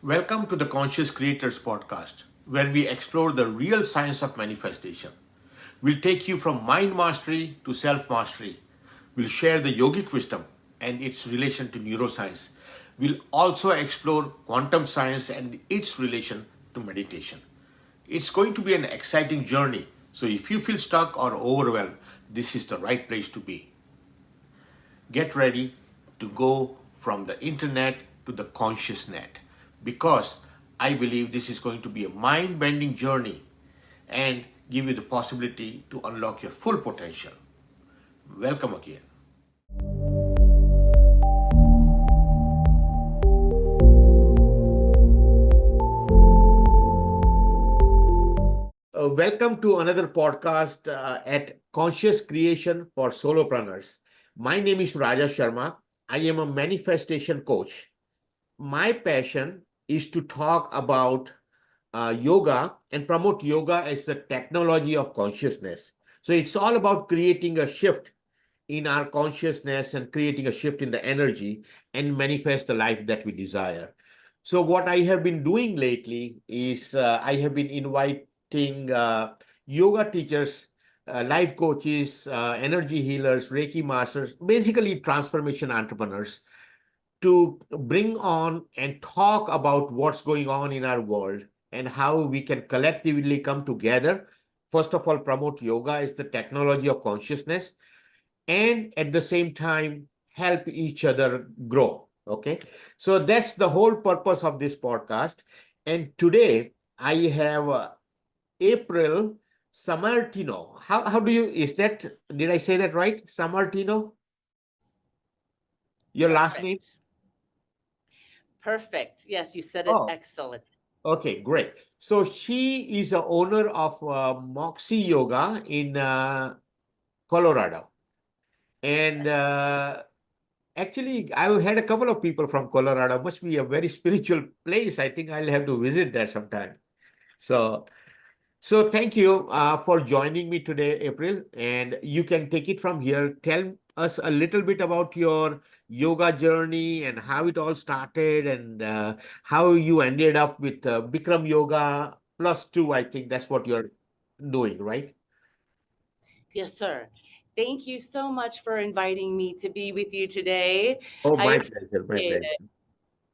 Welcome to the Conscious Creators Podcast, where we explore the real science of manifestation. We'll take you from mind mastery to self mastery. We'll share the yogic wisdom and its relation to neuroscience. We'll also explore quantum science and its relation to meditation. It's going to be an exciting journey, so if you feel stuck or overwhelmed, this is the right place to be. Get ready to go from the internet to the conscious net because I believe this is going to be a mind bending journey and give you the possibility to unlock your full potential. Welcome again. Welcome to another podcast at Conscious Creation for Solopreneurs. My name is Raja Sharma. I am a manifestation coach. My passion is to talk about yoga and promote yoga as the technology of consciousness. So it's all about creating a shift in our consciousness and creating a shift in the energy and manifest the life that we desire. So what I have been doing lately is I have been inviting yoga teachers, life coaches, energy healers, Reiki masters, basically transformation entrepreneurs to bring on and talk about what's going on in our world and how we can collectively come together. First of all, promote yoga as the technology of consciousness and at the same time help each other grow. Okay. So that's the whole purpose of this podcast. And today I have April Sammartino. How do you, did I say that right? Sammartino? Your last name? Perfect. Perfect. Yes, you said it Oh, excellent. okay, great. So she is a owner of Moxy Yoga in Colorado. And Yes. actually, I've had a couple of people from Colorado. Must be a very spiritual place. I think I'll have to visit there sometime. So, so thank you for joining me today, April. And you can take it from here. Tell us a little bit about your yoga journey and how it all started and how you ended up with Bikram Yoga plus two. I think that's what you're doing, right? Yes, sir. Thank you so much for inviting me to be with you today. Oh, I my appreciate pleasure, my it. pleasure.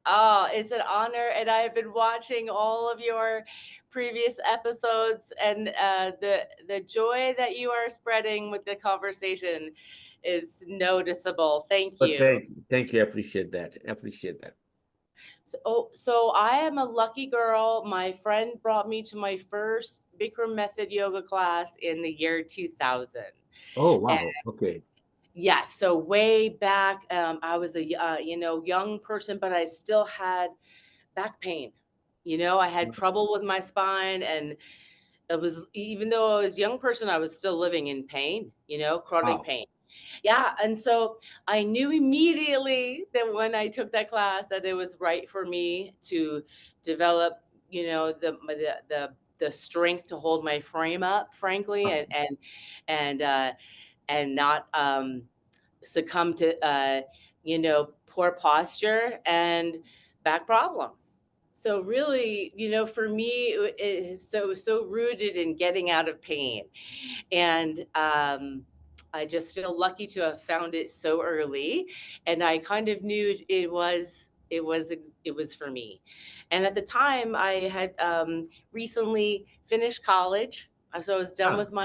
Oh, it's an honor. And I have been watching all of your previous episodes, and the joy that you are spreading with the conversation is noticeable. Thank But you. thank you. I appreciate that. I appreciate that. So I am a lucky girl. My friend brought me to my first Bikram method yoga class in the year 2000. Oh, And wow. Okay. yes, so way back, I was a young person, but I still had back pain. I had trouble with my spine, and it was, even though I was a young person, I was still living in pain. Chronic Wow. pain. Yeah, and so I knew immediately that when I took that class that it was right for me to develop, the strength to hold my frame up, frankly, Wow. and not succumb to poor posture and back problems. So really, for me, it is so rooted in getting out of pain. And I just feel lucky to have found it so early, and I kind of knew it was for me. And at the time, I had recently finished college. So I was done Ah, with my,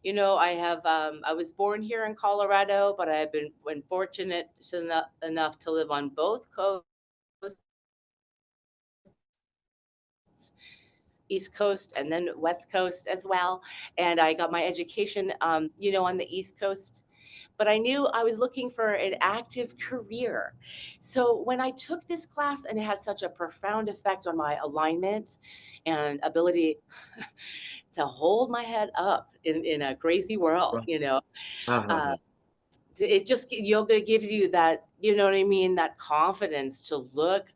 I was born here in Colorado, but I have been fortunate enough to live on both coasts, East Coast and then West Coast as well. And I got my education, on the East Coast. But I knew I was looking for an active career. So when I took this class, and it had such a profound effect on my alignment and ability to hold my head up in a crazy world, right. Ah. uh, it just, yoga gives you that, you know what I mean, that confidence to look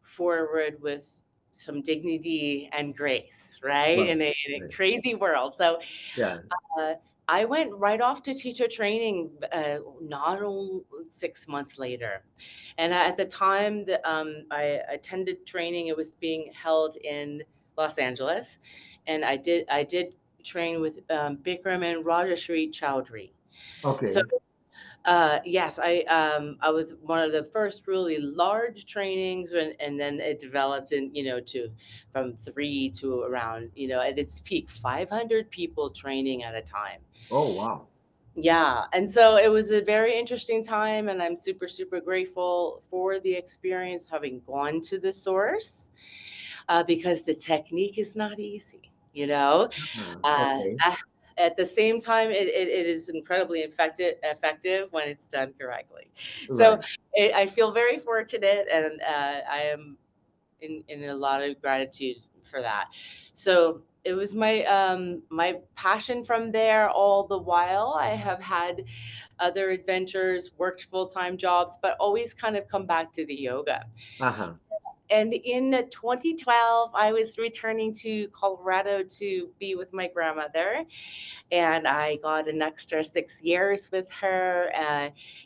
forward with some dignity and grace, right, Right. in a Right. crazy world. So Yeah. uh, I went right off to teacher training, not only 6 months later. And at the time that I attended training, it was being held in Los Angeles, and I did train with Bikram and Raja Chowdhury. So Okay. yes, I was one of the first really large trainings, and then it developed in to from three to around at its peak 500 people training at a time. Oh, wow. Yeah, and so it was a very interesting time, and I'm super, super grateful for the experience having gone to the source, because the technique is not easy, you know? Uh, Okay. uh, at the same time, it is incredibly effective when it's done correctly. So Right. I feel very fortunate, and I am in a lot of gratitude for that. So it was my passion from there. All the while, I have had other adventures, worked full-time jobs, but always kind of come back to the yoga. Uh-huh. And in 2012, I was returning to Colorado to be with my grandmother, and I got an extra 6 years with her,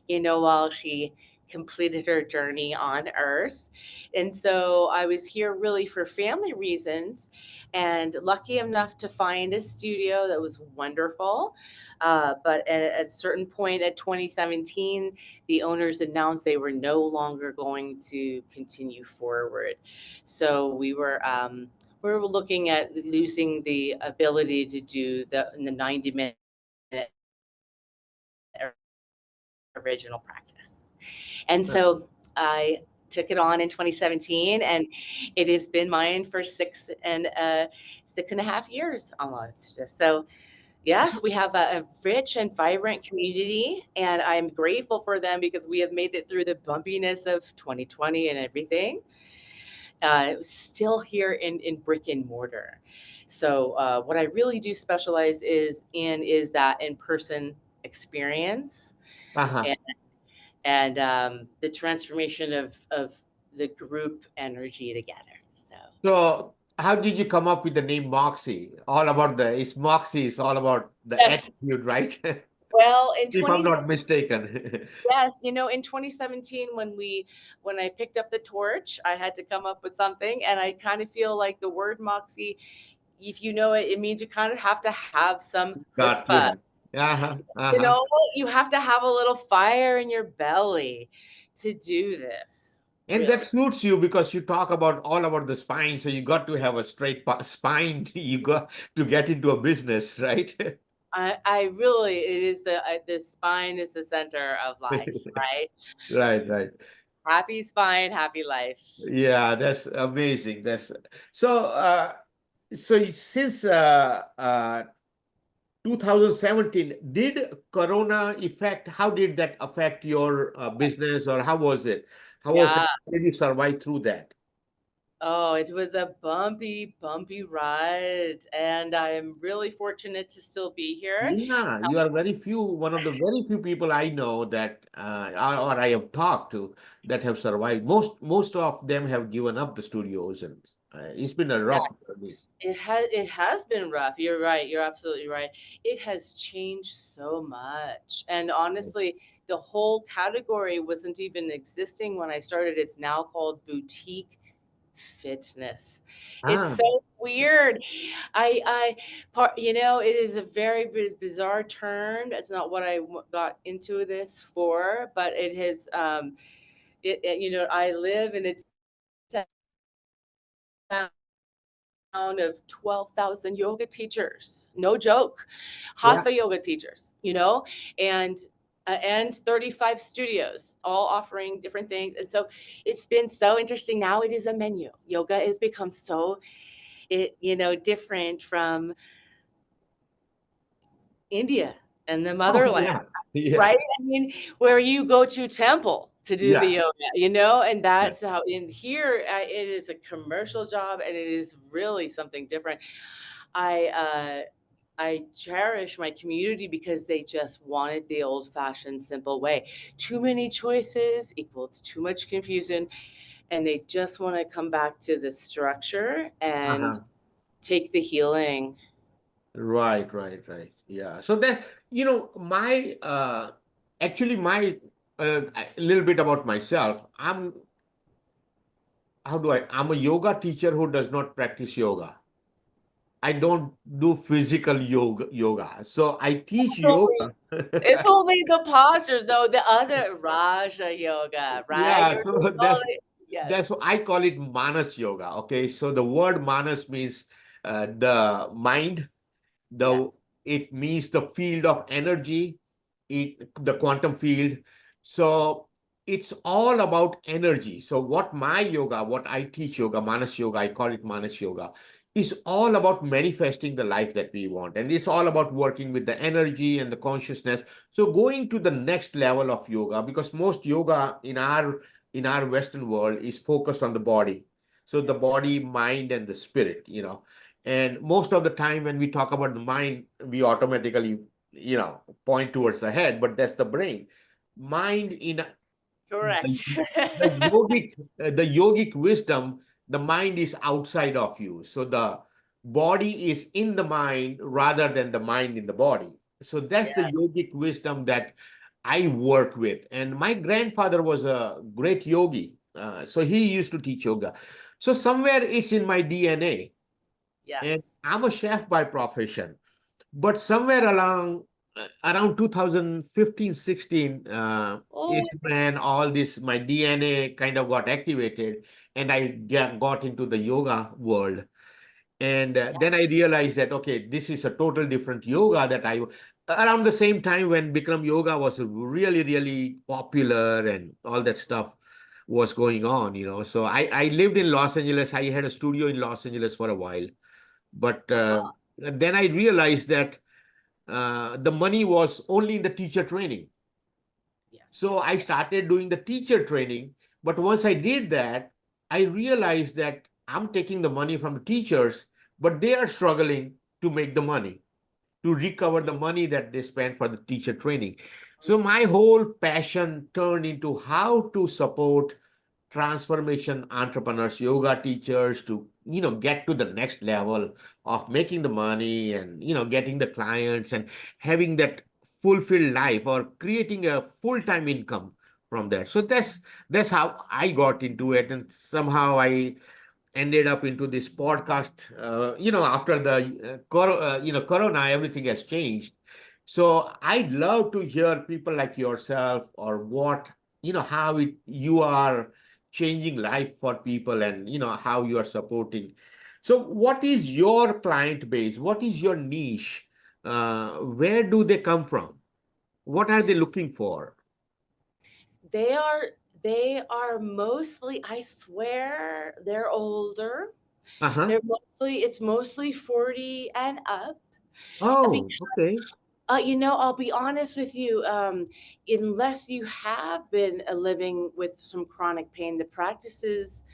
while she completed her journey on Earth. And so I was here really for family reasons, and lucky enough to find a studio that was wonderful. But at a certain point at 2017, the owners announced they were no longer going to continue forward. So we were looking at losing the ability to do the 90-minute original practice. And so I took it on in 2017, and it has been mine for 6.5 years almost. So yes, we have a rich and vibrant community, and I'm grateful for them because we have made it through the bumpiness of 2020 and everything. Still here in brick and mortar. So what I really do specialize is that in-person experience, Uh-huh. and the transformation of the group energy together. So So how did you come up with the name Moxie? All about it's Moxie is all about the yes, attitude, right? well, in If I'm 20 not mistaken. yes, in 2017 when I picked up the torch, I had to come up with something, and I kind of feel like the word moxie, if you know it, it means you kind of have to have some Got chutzpah. yeah. Uh-huh. You Uh-huh. know, you have to have a little fire in your belly to do this, And that really. suits you because you talk about all about the spine, so you got to have a straight spine. You got to get into a business, right? I really, it is the spine is the center of life, right? Right, right. Happy spine, happy life. Yeah, that's amazing. That's so. So since 2017, did Corona affect? How did that affect your business, or how was it? How was it? Yeah. How did you survive through that? Oh, it was a bumpy, bumpy ride, and I'm really fortunate to still be here. Yeah, you are one of the very few people I know that, or I have talked to that have survived. Most of them have given up the studios, and it's been a Yeah, rough journey. it has been rough. You're right. You're absolutely right. It has changed so much. And honestly, the whole category wasn't even existing when I started. It's now called boutique fitness. It's Ah, so weird. It is a very bizarre term. That's not what got into this for, but it has, I live in a town of 12,000 yoga teachers. No joke. yeah. Hatha yoga teachers, and 35 studios, all offering different things. And so it's been so interesting. Now it is a menu. Yoga has become so different from India and the Oh, motherland, yeah, yeah, right? I mean, where you go to temple to do the yeah. yoga, and Yeah. that's how in here it is a commercial job, and it is really something different. I cherish my community because they just wanted the old-fashioned, simple way. Too many choices equals too much confusion, and they just want to come back to the structure and Uh-huh. take the healing. Right, right, right. Yeah. So that, my actually my a little bit about myself. I'm a yoga teacher who does not practice yoga. I don't do physical yoga. So I teach It's only yoga. it's only the postures, though, the other Raja Yoga, right? Yeah, You're so doing all the yes, that's what I call it Manas yoga. Okay. So the word Manas means the mind. The yes, It means the field of energy, the quantum field. So it's all about energy. So what I teach yoga, Manas yoga, I call it Manas yoga, is all about manifesting the life that we want, and it's all about working with the energy and the consciousness. So going to the next level of yoga, because most yoga in our Western world is focused on the body. So the yes, body, mind, and the spirit. And most of the time, when we talk about the mind, we automatically, point towards the head, but that's the brain. Mind in the, correct. the yogic wisdom, the mind is outside of you. So the body is in the mind rather than the mind in the body. So that's the Yeah, yogic wisdom that I work with. And my grandfather was a great yogi. So he used to teach yoga. So somewhere it's in my DNA, and yes. I'm a chef by profession. But somewhere along around 2015, 16, Oh, is when all this my DNA kind of got activated, and I got into the yoga world. And yeah, then I realized that, okay, this is a total different yoga that around the same time when Bikram Yoga was really, really popular and all that stuff was going on. So I lived in Los Angeles. I had a studio in Los Angeles for a while. But then I realized that the money was only in the teacher training. So yes. I started doing the teacher training. But once I did that, I realized that I'm taking the money from the teachers, but they are struggling to make the money, to recover the money that they spent for the teacher training. So my whole passion turned into how to support transformation entrepreneurs, yoga teachers, to get to the next level of making the money, and getting the clients and having that fulfilled life, or creating a full-time income from that. So that's how I got into it, and somehow I ended up into this podcast. After the corona, everything has changed. So I'd love to hear people like yourself, or how you are changing life for people, and how you are supporting. So what is your client base? What is your niche? Where do they come from? What are they looking for? They are they are mostly, I swear, they're older. Uh-huh. It's mostly 40 and up. Oh, okay. I'll be honest with you. Unless you have been living with some chronic pain, the practice is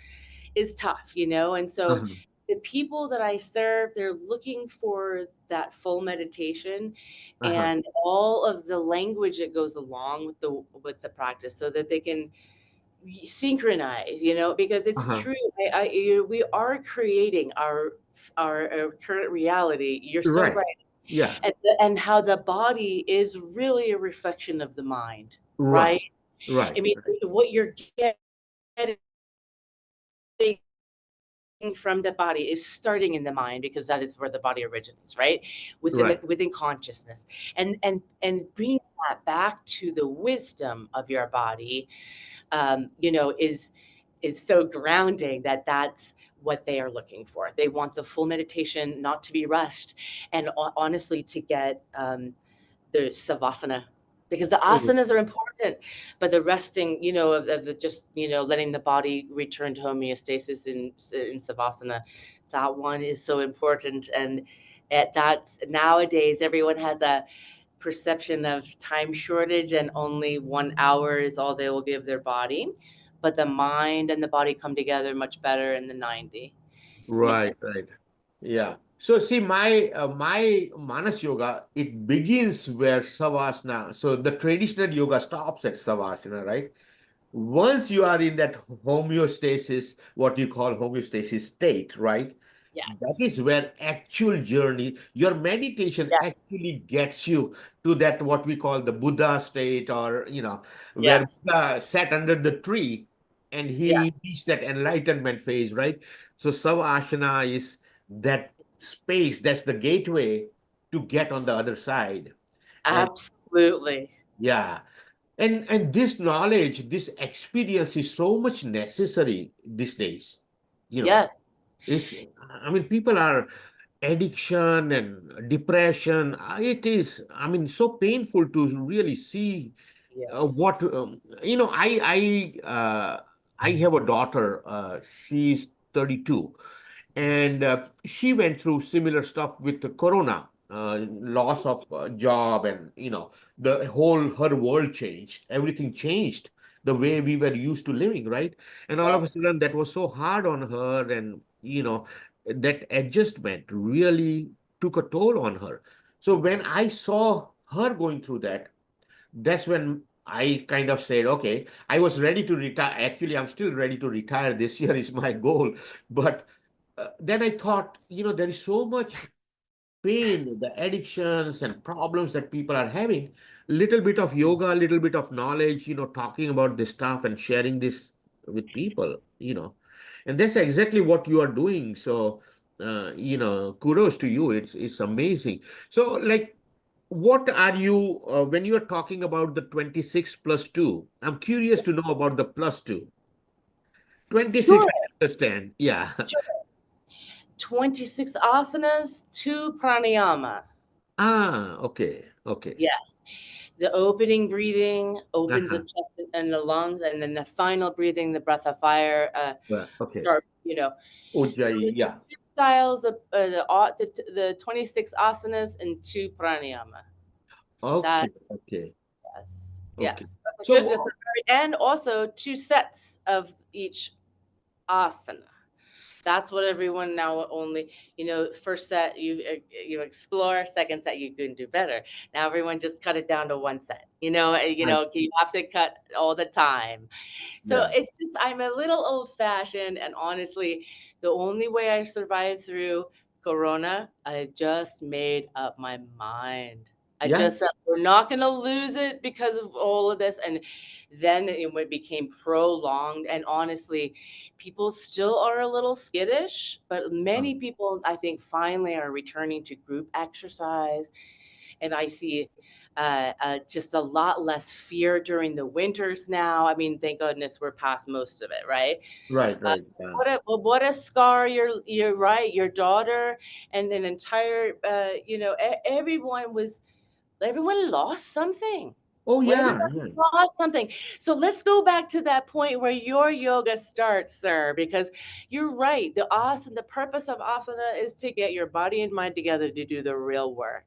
tough, and so Uh-huh. the people that I serve, they're looking for that full meditation Uh-huh. and all of the language that goes along with the practice, so that they can synchronize, because it's Uh-huh. true. We are creating our current reality. You're so Right. right. Yeah. And how the body is really a reflection of the mind, Right. right? Right. I mean, Right. what you're getting from the body is starting in the mind, because that is where the body originates, right? Right. Within consciousness, and bringing that back to the wisdom of your body, is so grounding, that's what they are looking for. They want the full meditation, not to be rushed, and honestly, to get the savasana, because the Oh, asanas are important, but the resting, of the just, letting the body return to homeostasis in savasana, that one is so important. And that's nowadays everyone has a perception of time shortage, and only 1 hour is all they will give their body, but the mind and the body come together much better in the 90 right, minutes. right. Yeah. So So see, my Manas yoga, it begins where Savasana. So the traditional yoga stops at Savasana, right? Once you are in that homeostasis, what you call homeostasis state, right? That Yes. is where actual journey, your meditation Yes. actually gets you to that what we call the Buddha state, or where Yes. Buddha sat under the tree and he Yes. reached that enlightenment phase, right? So Savasana is that space, that's the gateway to get on the other side. And Absolutely. yeah, and this knowledge, this experience is so much necessary these days. You know, Yes. it's, I mean, people are addiction and depression. It is, I mean, so painful to really see Yes. what, I have a daughter. She's 32, and she went through similar stuff with the corona, loss of job, and the whole her world changed, everything changed, the way we were used to living, right? And all of a Yes. sudden that was so hard on her, and that adjustment really took a toll on her. So when I saw her going through that, that's when I kind of said, okay, I was ready to retire. Actually, I'm still ready to retire. This year is my goal. But then I thought, there is so much pain, the addictions and problems that people are having. Little bit of yoga, a little bit of knowledge, talking about this stuff and sharing this with people. And that's exactly what you are doing. So, kudos to you. It's amazing. So, like, what are you, when you are talking about the 26 plus 2? I'm curious to know about the plus 2. 26, Sure. I understand. Yeah. Sure. 26 asanas, 2 pranayama. Ah, okay. Okay. Yes. The opening breathing opens the Uh-huh. chest and the lungs, and then the final breathing, the breath of fire, Well, okay. start, you know. So the Ujjayi, yeah. two styles of the 26 asanas and 2 pranayama. That Okay, okay, yes, okay. yes. That's a good. That's a So, very, and also 2 sets of each asana. That's what everyone now only, first set you explore, second set you can do better. Now everyone just cut it down to 1 set. right, You have to cut all the time. So yeah, it's just I'm a little old fashioned, and honestly, the only way I survived through Corona, I just made up my mind. I yeah, just said we're not going to lose it because of all of this, and then it became prolonged. And honestly, people still are a little skittish, but uh, many people I think finally are returning to group exercise, and I see just a lot less fear during the winters now. I mean, thank goodness we're past most of it, right? right, Uh, right. Yeah. what a scar! You're right. Your daughter and an entire everyone lost something. Oh, Well, yeah, everybody yeah, lost something. So let's go back to that point where your yoga starts, sir, because you're right. The purpose of asana is to get your body and mind together to do the real work.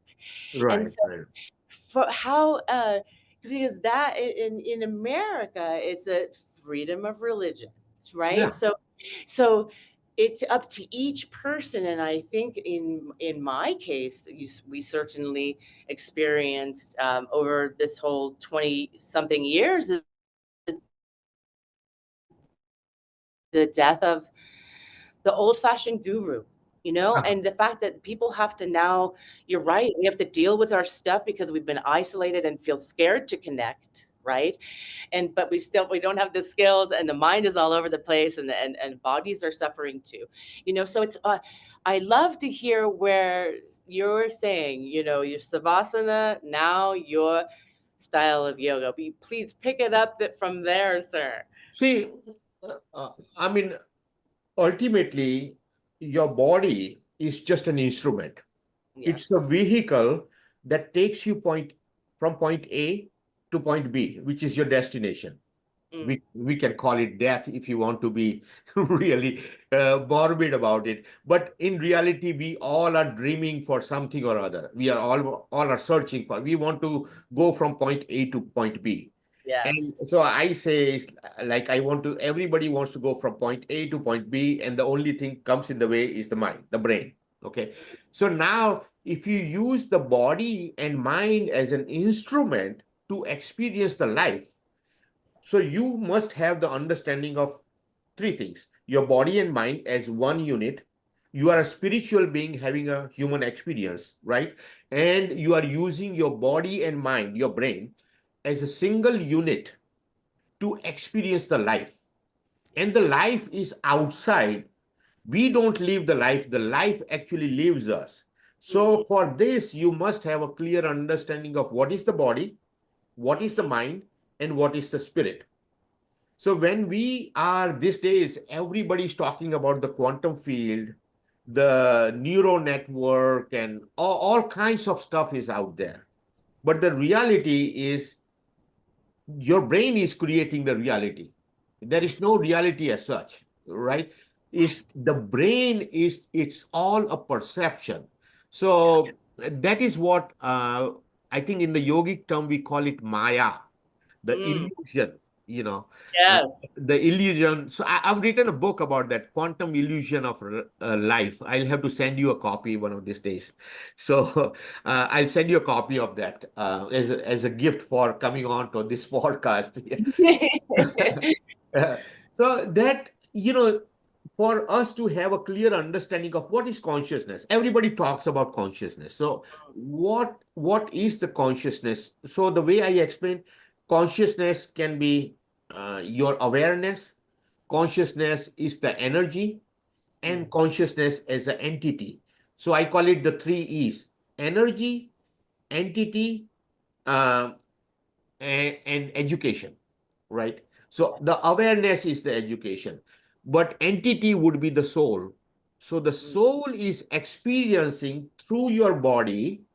And right, so right. for how because that in America it's a freedom of religion, right? Yeah. So it's up to each person, and I think in my case we certainly experienced over this whole 20 something years the death of the old-fashioned guru, Uh-huh. and the fact that people have to now you're right, we have to deal with our stuff because we've been isolated and feel scared to connect, right? But we don't have the skills, and the mind is all over the place, and bodies are suffering too. So it's I love to hear where you're saying, your savasana, now your style of yoga. Please pick it up from there, sir. See, I mean, ultimately, your body is just an instrument. It's a Yes. vehicle that takes you from point A to point B, which is your destination. Mm, We can call it death if you want to be really morbid about it. But in reality, we all are dreaming for something or other. We are all are searching for. We want to go from point A to point B. And yes. so I say, it's like, everybody wants to go from point A to point B, and the only thing comes in the way is the mind, the brain. Okay. So now, if you use the body and mind as an instrument to experience the life, so you must have the understanding of three things: your body and mind as one unit, You are a spiritual being having a human experience, right? And you are using your body and mind, your brain, as a single unit to experience the life. And the life is outside. We don't live the life actually lives us. Mm. So, for this, you must have a clear understanding of what is the body, what is the mind, and what is the spirit. So when we are these days, everybody's talking about the quantum field, the neural network, and all kinds of stuff is out there. But the reality is your brain is creating the reality. There is no reality as such, right? Is the brain is it's all a perception. So that is what I think in the yogic term we call it Maya, the Mm. illusion, you know, uh, Yes. the illusion. So I've written a book about that quantum illusion of life. I'll have to send you a copy one of these days. So I'll send you a copy of that as a gift for coming on to this podcast. Uh, so that, for us to have a clear understanding of what is consciousness, everybody talks about consciousness. So what is the consciousness? So the way I explain, consciousness can be your awareness. Consciousness is the energy, and Mm. consciousness as an entity. So I call it the three E's: energy, entity, uh, and education, right? So the awareness is the education, but entity would be the soul. So the Mm. soul is experiencing through your body,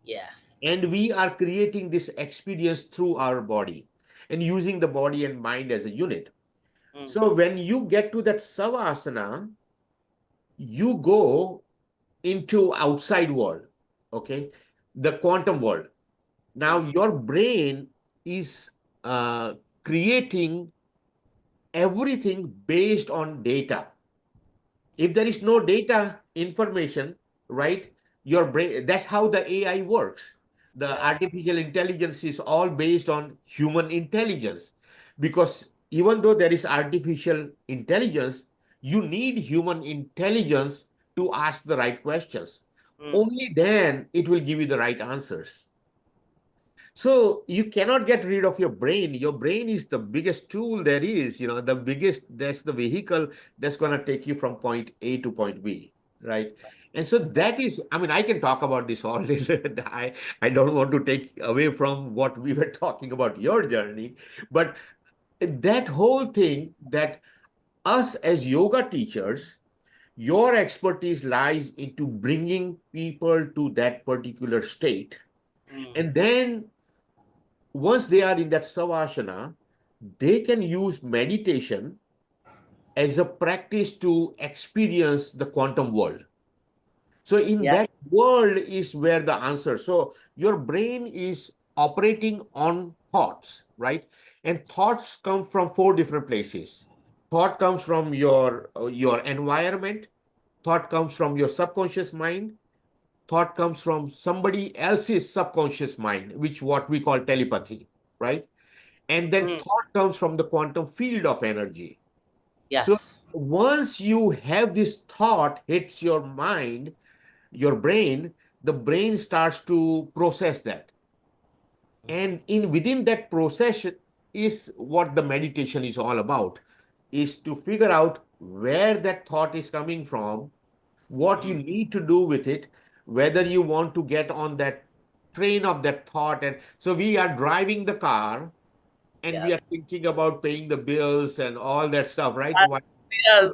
Yes. and we are creating this experience through our body and using the body and mind as a unit. Mm. So when you get to that savasana, you go into outside world, okay, the quantum world. Now Mm. your brain is creating everything based on data. If there is no data information, right, your brain, that's how the AI works. The Yes. artificial intelligence is all based on human intelligence, because even though there is artificial intelligence, you need human intelligence to ask the right questions. Mm. Only then it will give you the right answers. So you cannot get rid of your brain. Your brain is the biggest tool there is, the biggest, that's the vehicle that's going to take you from point A to point B, right? And so that is, I mean, I can talk about this all day. I don't want to take away from what we were talking about your journey, but that whole thing, that us as yoga teachers, your expertise lies into bringing people to that particular state. Mm. And then once they are in that savasana, they can use meditation as a practice to experience the quantum world. So in Yeah. that world is where the answer. So your brain is operating on thoughts, right? And thoughts come from four different places. Thought comes from your environment. Thought comes from your subconscious mind. Thought comes from somebody else's subconscious mind, which what we call telepathy, right? And then Mm. thought comes from the quantum field of energy. So Yes. once you have this thought hits your mind, your brain, the brain starts to process that. And in within that process is what the meditation is all about, is to figure out where that thought is coming from, what you Mm. need to do with it, whether you want to get on that train of that thought. And so we are driving the car and we Yes. are thinking about paying the bills and all that stuff, right? Yes.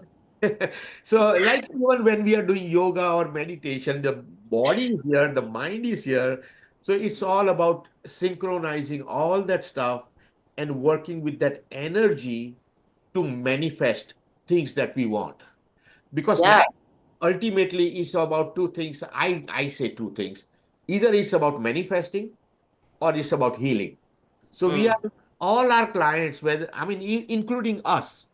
So, like even when we are doing yoga or meditation, the body is here, the mind is here. So, it's all about synchronizing all that stuff and working with that energy to manifest things that we want. Because Yeah. life ultimately is about two things. I say two things. Either it's about manifesting or it's about healing. So we Mm. are all our clients, whether I mean, including us,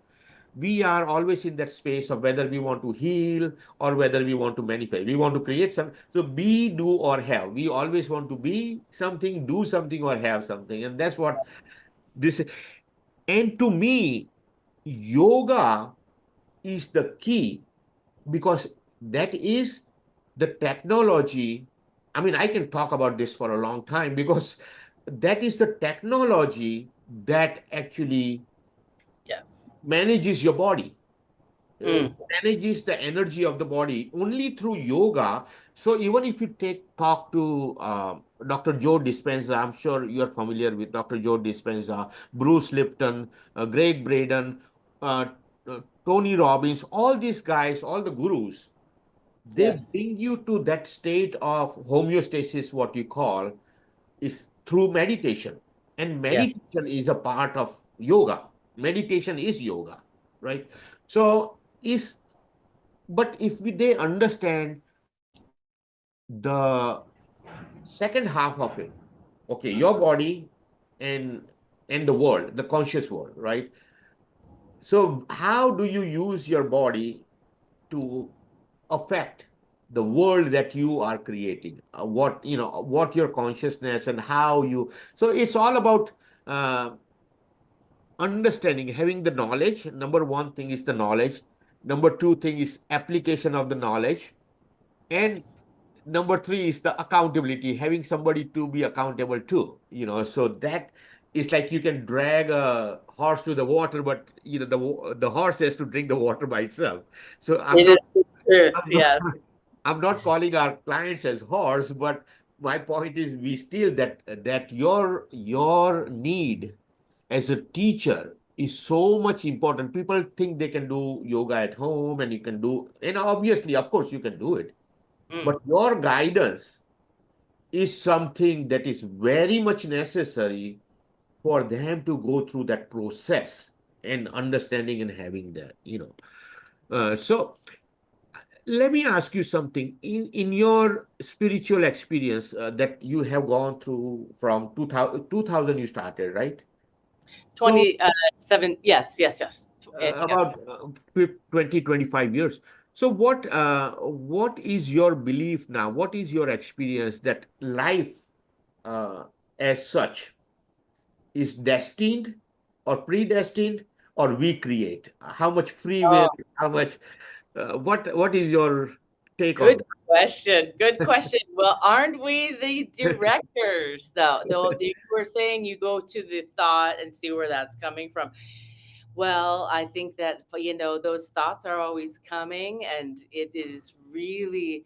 we are always in that space of whether we want to heal or whether we want to manifest. We want to create some. So be, do, or have. We always want to be something, do something, or have something, and that's what this. And to me, yoga is the key, because That is the technology. I mean, I can talk about this for a long time because that is the technology that actually Yes. manages your body, uh, Mm. manages the energy of the body only through yoga. So even if you talk to Dr. Joe Dispenza, I'm sure you're familiar with Dr. Joe Dispenza, Bruce Lipton, Greg Braden, uh, Tony Robbins, all these guys, all the gurus, they Yes. bring you to that state of homeostasis, what you call, is through meditation. And Yes. meditation is a part of yoga. Meditation is yoga, right? So is but if they understand the second half of it, okay, your body and the world, the conscious world, right? So how do you use your body to affect the world that you are creating, what what your consciousness and how you, so it's all about uh, understanding, having the knowledge. Number one thing is the knowledge. Number two thing is application of the knowledge. And Yes. number three is the accountability, having somebody to be accountable to, so that is like you can drag a horse to the water, but the horse has to drink the water by itself. So It is the truth. I'm not Yes. I'm not calling our clients as horse, but my point is we still that your need as a teacher is so much important. People think they can do yoga at home and you can do, and obviously, of course, you can do it. Mm. But your guidance is something that is very much necessary for them to go through that process and understanding and having that. So let me ask you something. In your spiritual experience that you have gone through from 2000 you started, right? So 27. Yes. Yes. Yes. Yes. about 20, 25 years. So what is your belief now? What is your experience that life uh, as such is destined or predestined, or we create? How much free will, Oh, how much, what is your take on good question. Good question. Well, aren't we the that? directors, though? Though you were saying you go to the thought and see where that's coming from. Well, I think that, those thoughts are always coming, and it is really,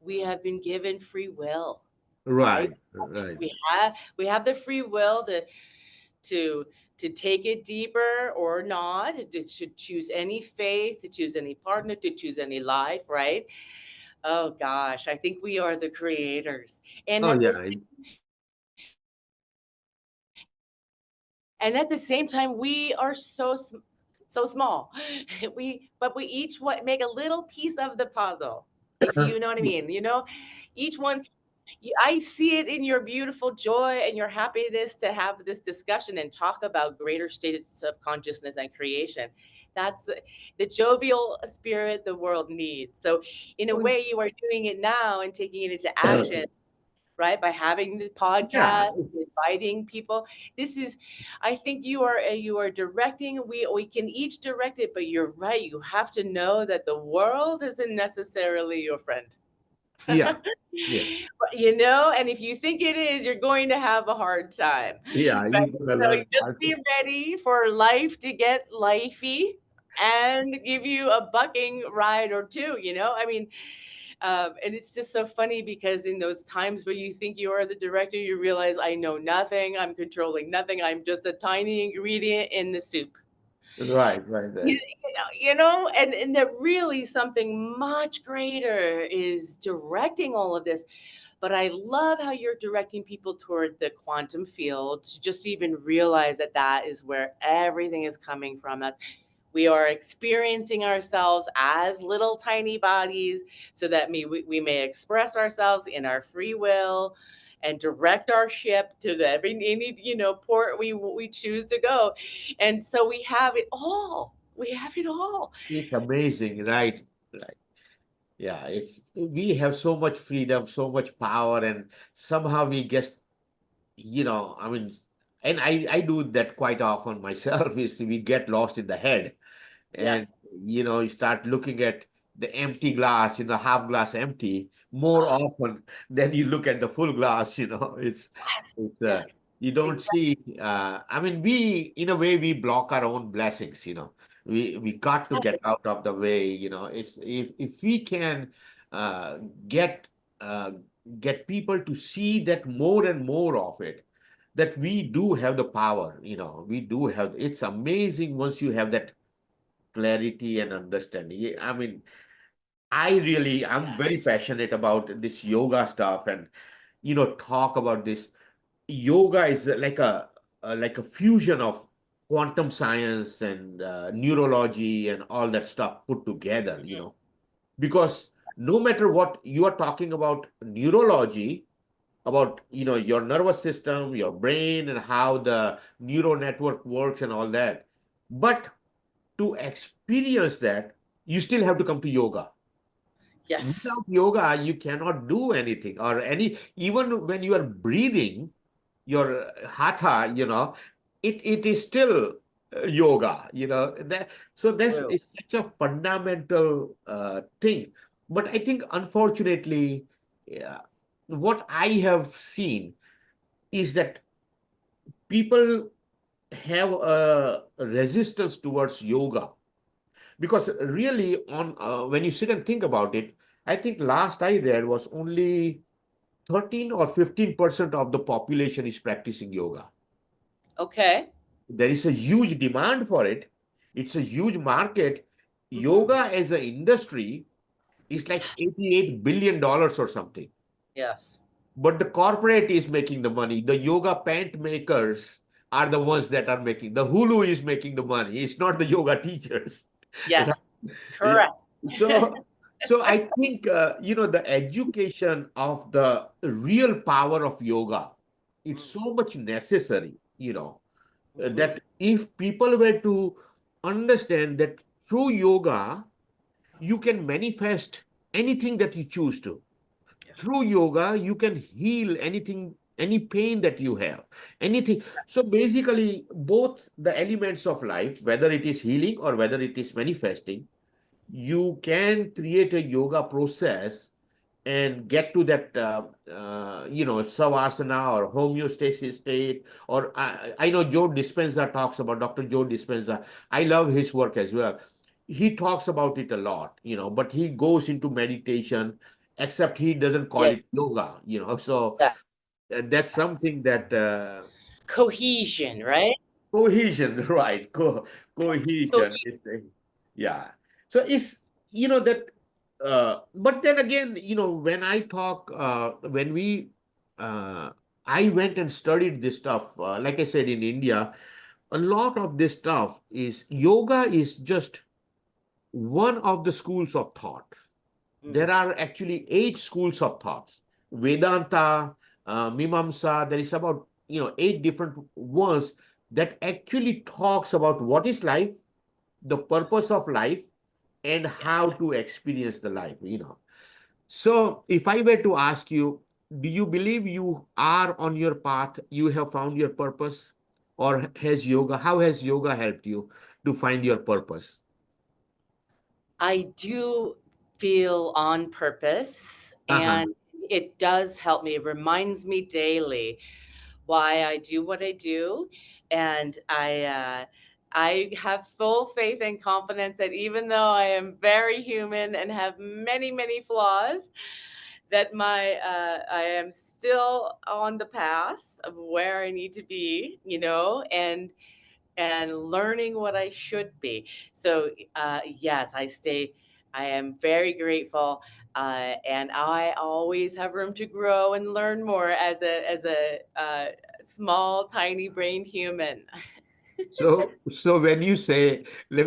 we have been given free will, right? Right, right. We have the free will to to take it deeper or not, to choose any faith, to choose any partner, to choose any life, right? Oh gosh, I think we are the creators. And Oh at yeah. this and at the same time, we are so small. We each make a little piece of the puzzle, if you know what I mean. Each one. I see it in your beautiful joy and your happiness to have this discussion and talk about greater states of consciousness and creation. That's the jovial spirit the world needs. So, in a Oh, way, you are doing it now and taking it into action, right? By having the yeah, podcast, inviting people. This is, I think you are directing. We can each direct it, but you're right. You have to know that the world isn't necessarily your friend. yeah, yeah, And if you think it is, you're going to have a hard time. yeah. But, You gotta so learn how just to. be ready for life to get lifey and give you a bucking ride or two. I mean, and it's just so funny because in those times where you think you are the director, you realize I know nothing, I'm controlling nothing, I'm just a tiny ingredient in the soup. Right, right, You, right. and that really something much greater is directing all of this. But I love how you're directing people toward the quantum field to just even realize that that is where everything is coming from. That we are experiencing ourselves as little tiny bodies so that we may express ourselves in our free will and direct our ship to any port we choose to go. And so we have it all. We have it all. It's amazing, right? Right. Yeah, it's we have so much freedom, so much power, and somehow we get, I mean, and I do that quite often myself, is we get lost in the head, and Yes. you start looking at the empty glass, half glass empty more Ah, often than you look at the full glass. yes, it's yes, you don't exactly. see. I mean, we in a way we block our own blessings. We got to get out of the way. It's if we can uh, get uh, get people to see that more and more of it, that we do have the power. We do have. It's amazing once you have that clarity and understanding. I mean, I'm very Yes. passionate about this yoga stuff, and talk about this. Yoga is like a fusion of quantum science and neurology and all that stuff put together. Because no matter what you are talking about, neurology, about your nervous system, your brain, and how the neural network works and all that, but to experience that, you still have to come to yoga. Yes. Without yoga, you cannot do anything, or even when you are breathing, your hatha, it is still yoga, so that's True. it's such a fundamental thing. But I think, unfortunately, yeah, what I have seen is that people have a resistance towards yoga, because really, on when you sit and think about it, I think last I read was only 13 or 15% of the population is practicing yoga. Okay. There is a huge demand for it. It's a huge market. Hmm. Yoga as an industry is like $88 billion or something. Yes. But the corporate is making the money. The yoga pant makers are the ones that are making. The Hulu is making the money. It's not the yoga teachers. Right? Yes. Yeah. Correct. So I think the education of the real power of yoga, it's Mm. so much necessary. Mhm. That if people were to understand that through yoga you can manifest anything that you choose to. Through Yes. yoga you can heal anything, any pain that you have, anything. So basically, both the elements of life, whether it is healing or whether it is manifesting, you can create a yoga process and get to that savasana or homeostasis state. Or I know Joe Dispenza talks about, Dr. Joe Dispenza. I love his work as well. He talks about it a lot, but he goes into meditation, except he doesn't call Yeah. it yoga. So that's something Yes. that Cohesion, right? cohesion, right? Cohesion Cohesion. is yeah. So it's that, but then again, when I talk, when we, uh, I went and studied this stuff. Like I said, in India, a lot of this stuff is yoga is just one of the schools of thought. Mm. There are actually 8 schools of thoughts. Vedanta, Mimamsa. There is about 8 different ones that actually talks about what is life, the purpose Yes. of life, and Yes. how to experience the life. So if I were to ask you, do you believe you are on your path? You have found your purpose, or how has yoga helped you to find your purpose? I do feel on purpose, Uh-huh. and it does help me. It reminds me daily why I do what I do, and I have full faith and confidence that even though I am very human and have many many flaws, that my I am still on the path of where I need to be, and learning what I should be. So, yes, I am very grateful. And I always have room to grow and learn more as a small, tiny brained human. So when you say, let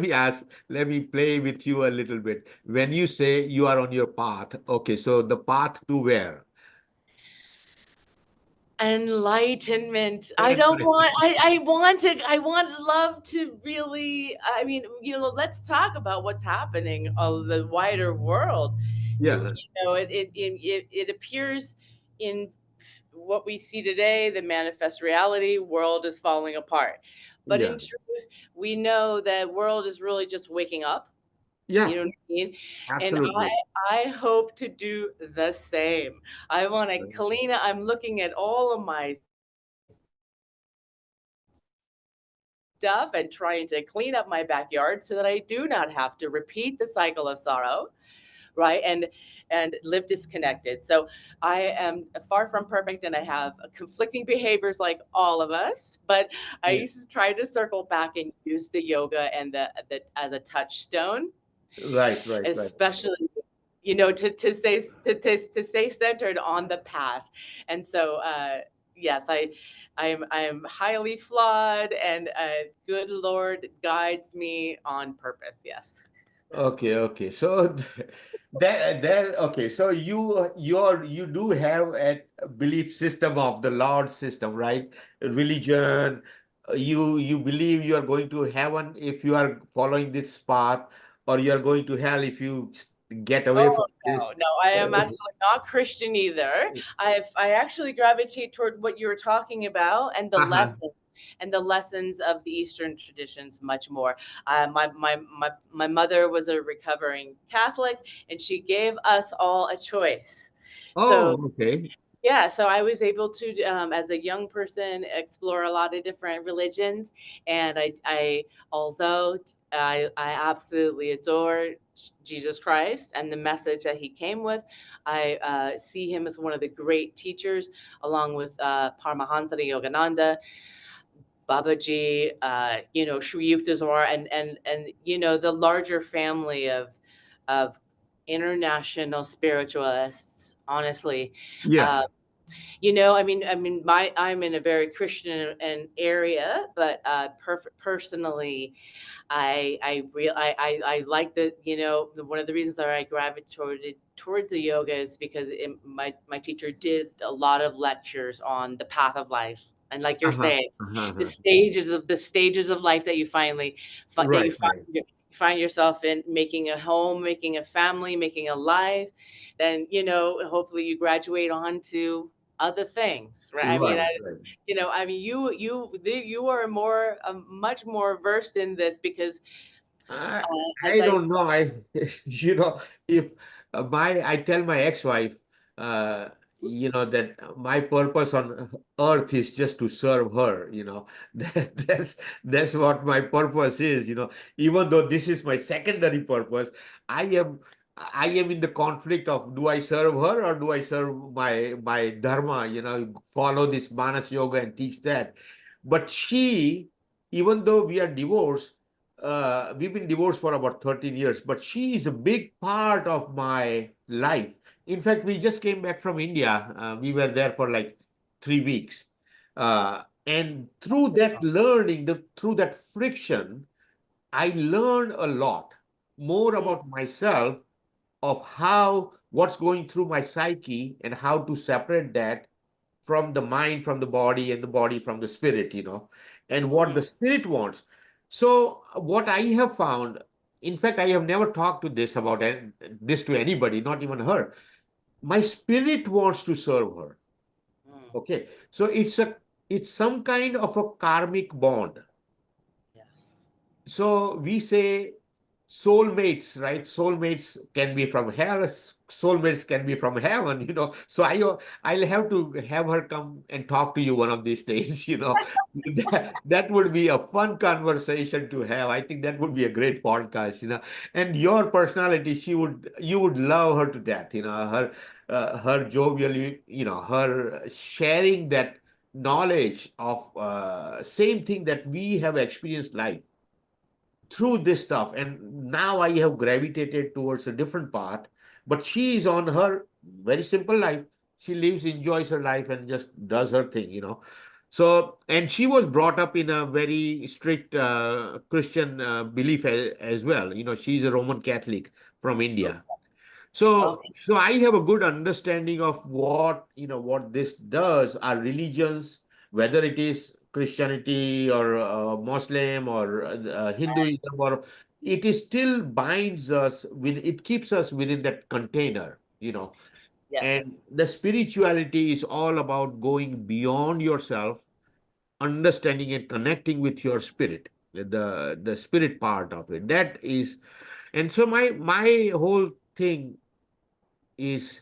me play with you a little bit. When you say you are on your path, okay, so the path to where? Enlightenment. I want love to really, I mean, let's talk about what's happening of the wider world. Yeah, It appears in what we see today, the manifest reality, world is falling apart. But yeah, in truth, we know that world is really just waking up. Yeah, You know what I mean? And absolutely. I hope to do the same. I want to clean up. I'm looking at all of my stuff and trying to clean up my backyard so that I do not have to repeat the cycle of sorrow, right? And live disconnected. So I am far from perfect and I have conflicting behaviors like all of us, but I Yeah. used to try to circle back and use the yoga and the as a touchstone, Right, right, right. especially to stay centered on the path. And so yes, I'm highly flawed, and good Lord guides me on purpose. Yes. Okay, okay. So okay. So you do have a belief system of the Lord system, right? Religion. You believe you are going to heaven if you are following this path, or you are going to hell if you get away Oh from this. no, I am actually not Christian either. I actually gravitate toward what you were talking about, and Uh-huh. the lessons of the Eastern traditions much more. My mother was a recovering Catholic, and she gave us all a choice. So Oh, okay. yeah, so I was able to, as a young person, explore a lot of different religions, and although I absolutely adore Jesus Christ and the message that he came with, I see him as one of the great teachers, along with Paramahansa Yogananda, Babaji, Sri Yukteswar, and the larger family of international spiritualists. Honestly, Yeah. uh, I'm in a very Christian and area, but personally, I like one of the reasons that I gravitated towards the yoga is because my teacher did a lot of lectures on the path of life, and like you're Uh-huh. saying, Uh-huh. the stages of life that you finally that Right, right. you find yourself in, making a home, making a family, making a life. Then hopefully you graduate on to other things, right? Right, right. You are much more versed in this because, I as I I don't said, know. If I tell my ex-wife, uh, that my purpose on earth is just to serve her. That's what my purpose is. Even though this is my secondary purpose, I am I am in the conflict of, do I serve her or do I serve my dharma? Follow this Manas yoga and teach that. But even though we are divorced, we've been divorced for about 13 years, but she is a big part of my life. In fact, we just came back from India. We were there for like 3 weeks. And through that learning, through that friction, I learned a lot more mm, about myself, of what's going through my psyche, and how to separate that from the mind, from the body, and the body from the spirit, and what mhm, the spirit wants. So, what I have found, in fact, I have never talked to this to anybody, not even her. My spirit wants to serve her. mm, Okay. So it's some kind of a karmic bond. yes, So we say soulmates, right? Soulmates can be from hell, soulmates can be from heaven, So I'll have to have her come and talk to you one of these days, That would be a fun conversation to have. I think that would be a great podcast. And your personality, you would love her to death, her jovial, her sharing that knowledge of same thing that we have experienced life through this stuff. And now I have gravitated towards a different path. But she is on her very simple life. She lives, enjoys her life, and just does her thing. So, and she was brought up in a very strict Christian belief as well. She's a Roman Catholic from India. So, okay, so I have a good understanding of what this does. Our religions, whether it is Christianity or Muslim or Hinduism, or it is still binds us with, it keeps us within that container. And yes, the spirituality is all about going beyond yourself, understanding and connecting with your spirit, the spirit part of it. That is And so my whole thing is,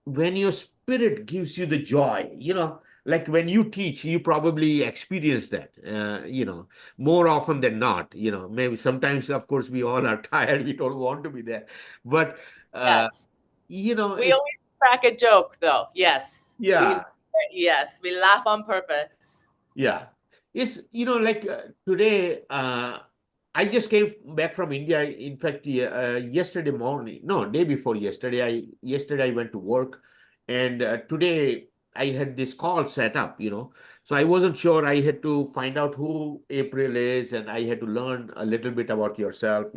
when your spirit gives you the joy, like when you teach, you probably experience that, more often than not. Maybe sometimes, of course, we all are tired, we don't want to be there, but uh, Yes. We it's, always crack a joke, though. Yes. yeah, We laugh on purpose. yeah. It's, like, today, I just came back from India. In fact, yesterday morning, no, day before yesterday, I went to work, and today I had this call set up. So I wasn't sure. I had to find out who April is, and I had to learn a little bit about yourself.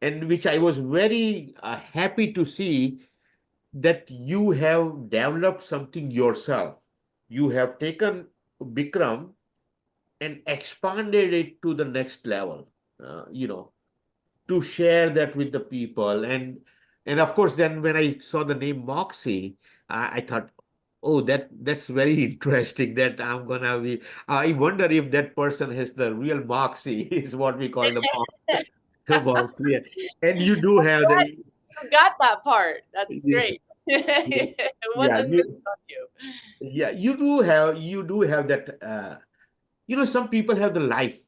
And which I was very happy to see, that you have developed something yourself. You have taken Bikram and expanded it to the next level, to share that with the people. And of course, then when I saw the name Moxy, I thought, oh, that's very interesting, that I'm gonna be, I wonder if that person has the real Moxy, is what we call the Moxy. Yeah. And you do have Glad the, you got that part. That's yeah, great. It yeah, wasn't missed on you. yeah, you do have that. Some people have the life,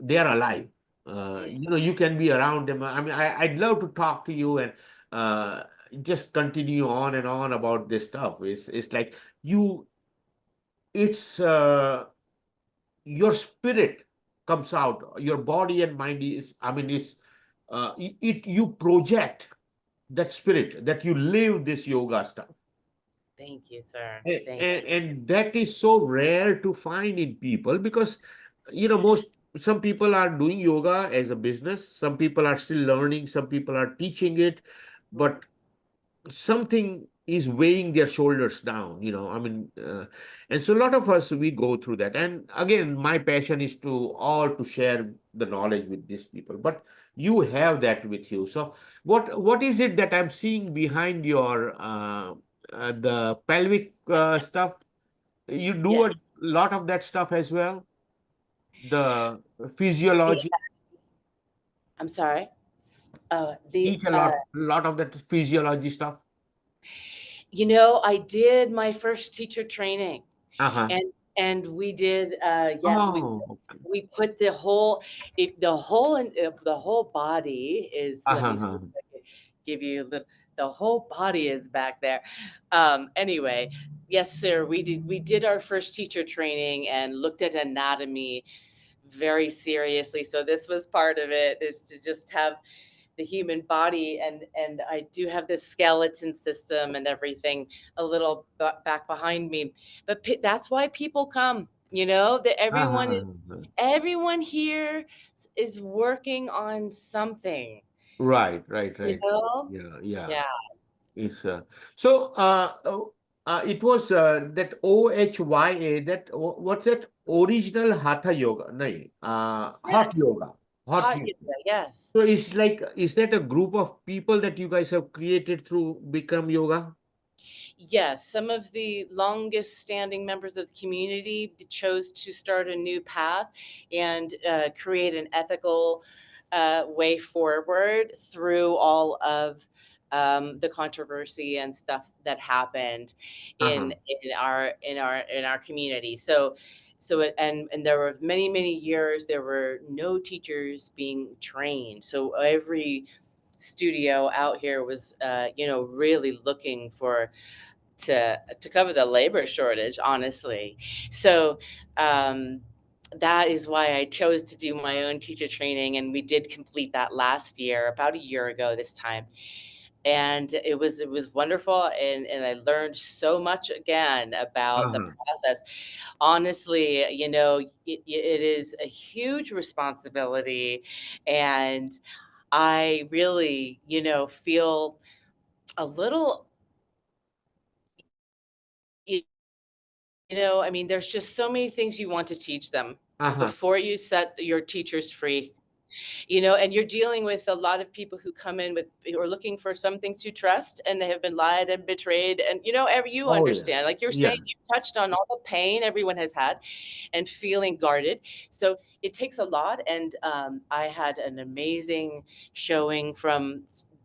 they are alive. Mm. You can be around them. I mean, I'd love to talk to you, and uh, just continue on and on about this stuff. It's like, you it's your spirit comes out, your body and mind is, I mean, is, you project that spirit, that you live this yoga stuff. Thank you, sir. Thank And that is so rare to find in people, because most, some people are doing yoga as a business, some people are still learning, some people are teaching it, you. but something is weighing their shoulders down, I mean, and so a lot of us, we go through that. And again, my passion is to share the knowledge with these people, but you have that with you. So what is it that I'm seeing behind your, the pelvic stuff? You do a Yes. lot of that stuff as well, the The physiology. I'm sorry. The Teach a lot of that physiology stuff. I did my first teacher training, Uh-huh. and we did, yes, Oh, okay. we put the whole body is, let me see Uh-huh. if I can give you the whole body is back there. Anyway, yes, sir, we did our first teacher training and looked at anatomy very seriously. So this was part of it, is to just have the human body, and I do have this skeleton system and everything a little back behind me. But that's why people come, that Uh-huh. everyone here is working on something, Right, right, you right. know? Yeah, yeah. Yeah. It's so it was that OHYA, that what's that, original Hatha yoga? Nahi, hot Yes. yoga. Hot Hot yoga. yoga. Yes. So it's like, is that a group of people that you guys have created through Bikram Yoga? Yes, some of the longest standing members of the community chose to start a new path and create an ethical way forward through all of the controversy and stuff that happened Uh-huh. in our community. And there were many years there were no teachers being trained. So every studio out here was really looking for to cover the labor shortage, honestly. So um, that is why I chose to do my own teacher training, and we did complete that last year, about a year ago this time. And it was wonderful, and I learned so much again about the Uh-huh. process. Honestly, it is a huge responsibility, and I really, feel a little, I mean, there's just so many things you want to teach them Uh-huh. before you set your teachers free. And you're dealing with a lot of people who come in with who are looking for something to trust, and they have been lied and betrayed, and you Oh, yeah. understand, like you're Yeah. saying, you touched on all the pain everyone has had and feeling guarded. So it takes a lot, and I had an amazing showing from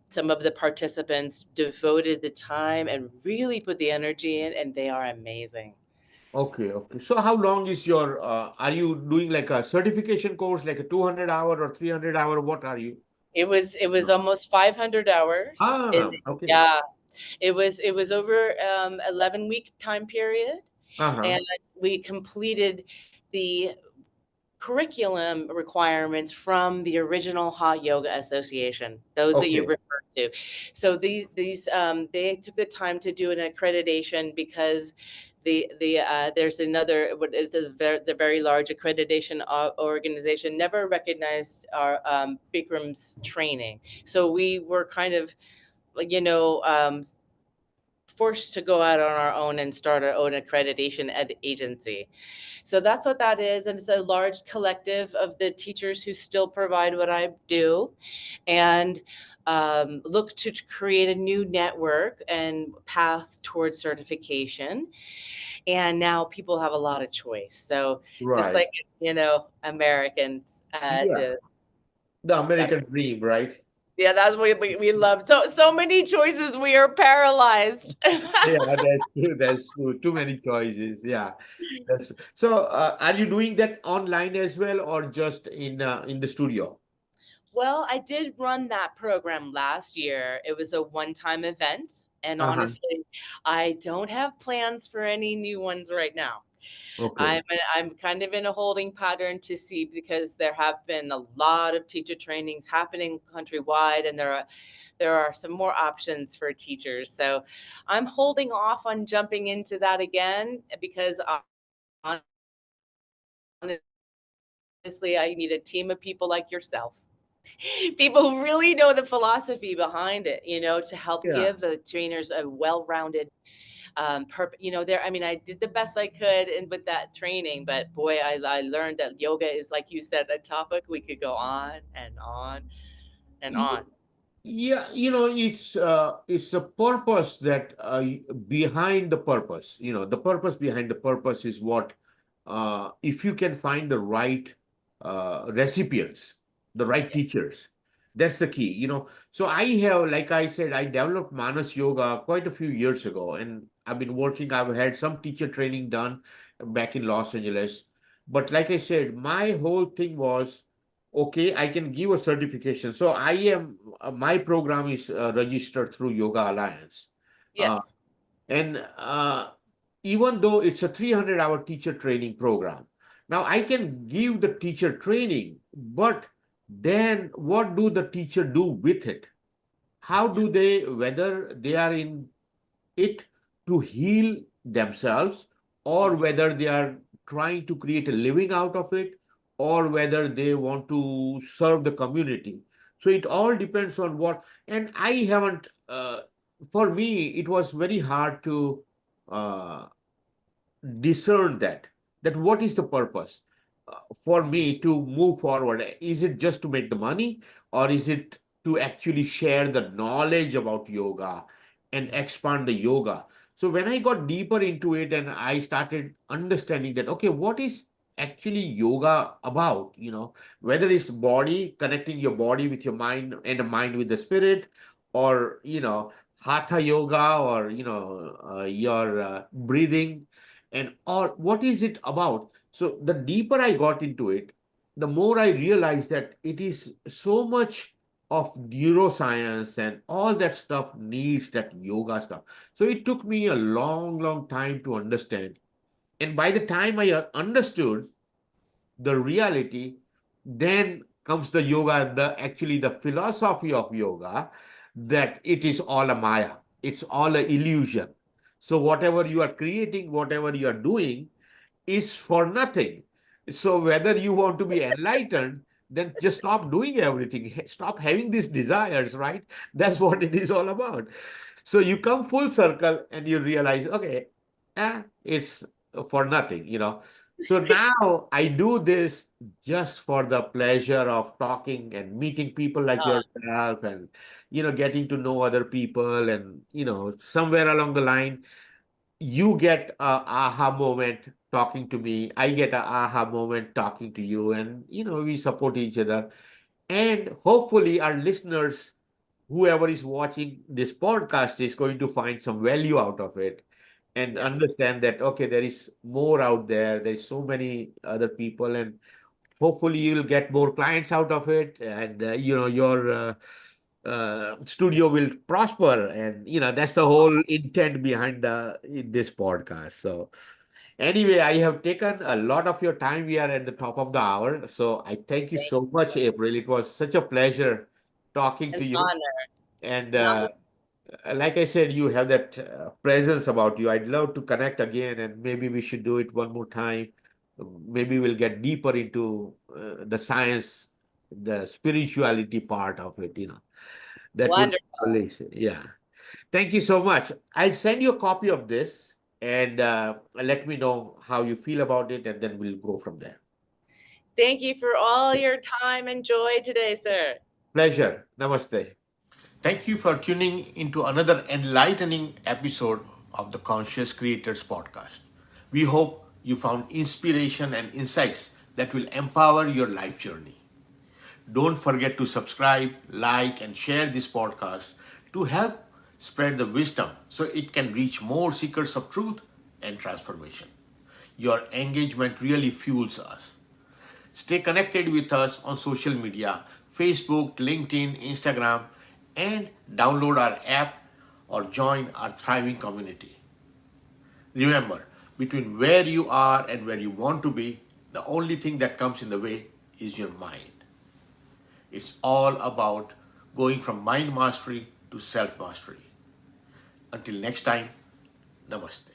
some of the participants devoted the time and really put the energy in, and they are amazing. Okay, okay. So how long is your, are you doing like a certification course, like a 200 hour or 300 hour? What are you? It was almost 500 hours, and Okay. yeah, it was over 11-week time period, Uh-huh. and we completed the curriculum requirements from the original Hot Yoga Association, those that you Okay. referred to. So these they took the time to do an accreditation, because there's another, the very large accreditation organization never recognized our Bikram's training. So we were kind of, you know um, forced to go out on our own and start our own accreditation agency. So that's what that is. And it's a large collective of the teachers who still provide what I do, and look to create a new network and path towards certification. And now people have a lot of choice. So just Right. like, Americans, Yeah. The that, American dream, right? yeah, that's what we love. So many choices. We are paralyzed. Yeah, that's true. That's true. Too many choices. Yeah. That's so are you doing that online as well or just in the studio? Well, I did run that program last year. It was a one-time event, and Uh-huh. honestly, I don't have plans for any new ones right now. Okay. I'm kind of in a holding pattern to see, because there have been a lot of teacher trainings happening countrywide, and there are some more options for teachers. So I'm holding off on jumping into that again, because honestly, I need a team of people like yourself. People who really know the philosophy behind it, to help Yeah. give the trainers a well-rounded there. I mean, I did the best I could and with that training, but boy, I learned that yoga is, like you said, a topic we could go on and on and on. Yeah, it's a purpose that behind the purpose, the purpose behind the purpose is what if you can find the right recipients, the right Yeah. teachers, that's the key, So I have, like I said, I developed Manas Yoga quite a few years ago, and I've had some teacher training done back in Los Angeles. But like I said, my whole thing was okay, I can give a certification. So my program is registered through Yoga Alliance. Uh, Yes. and even though it's a 300-hour teacher training program, now I can give the teacher training, but then what do the teacher do with it? How do they, whether they are in it to heal themselves, or Mhm. whether they are trying to create a living out of it, or whether they want to serve the community. So it all depends on what. And I haven't, for me, it was very hard to uh, discern that what is the purpose for me to move forward. Is it just to make the money, or is it to actually share the knowledge about yoga and expand the yoga? So when I got deeper into it and I started understanding that, okay, what is actually yoga about, whether it's body, connecting your body with your mind and the mind with the spirit, or hatha yoga, or your breathing, and or what is it about. So the deeper I got into it, the more I realized that it is so much of neuroscience, and all that stuff needs that yoga stuff. So it took me a long time to understand, and by the time I understood the reality, then comes the yoga, the actually the philosophy of yoga, that it is all a maya, it's all an illusion. So whatever you are creating, whatever you are doing, is for nothing. So whether you want to be enlightened, then just stop doing everything. Stop having these desires, right? That's what it is all about. So you come full circle and you realize, okay, it's for nothing. So now I do this just for the pleasure of talking and meeting people like Uh, yourself and, getting to know other people. And, somewhere along the line, you get a aha moment talking to me. I get a aha moment talking to you. And, we support each other. And hopefully our listeners, whoever is watching this podcast, is going to find some value out of it and yes. understand that, okay, there is more out there. There's so many other people, and hopefully you'll get more clients out of it. And, your studio will prosper. And, that's the whole intent behind this podcast. So, anyway, I have taken a lot of your time. We are at the top of the hour. So I thank you Thank so much, April. It was such a pleasure talking An to you. honor. And Not like I said, you have that presence about you. I'd love to connect again, and maybe we should do it one more time. Maybe we'll get deeper into the science, the spirituality part of it. That would wonderful. really, yeah. Thank you so much. I'll send you a copy of this, and let me know how you feel about it, and then we'll go from there. Thank you for all your time and joy today, sir. Pleasure. Namaste. Thank you for tuning into another enlightening episode of the Conscious Creators Podcast. We hope you found inspiration and insights that will empower your life journey. Don't forget to subscribe, like, and share this podcast to help spread the wisdom so it can reach more seekers of truth and transformation. Your engagement really fuels us. Stay connected with us on social media: Facebook, LinkedIn, Instagram, and download our app or join our thriving community. Remember, between where you are and where you want to be, the only thing that comes in the way is your mind. It's all about going from mind mastery to self mastery. Until next time, namaste.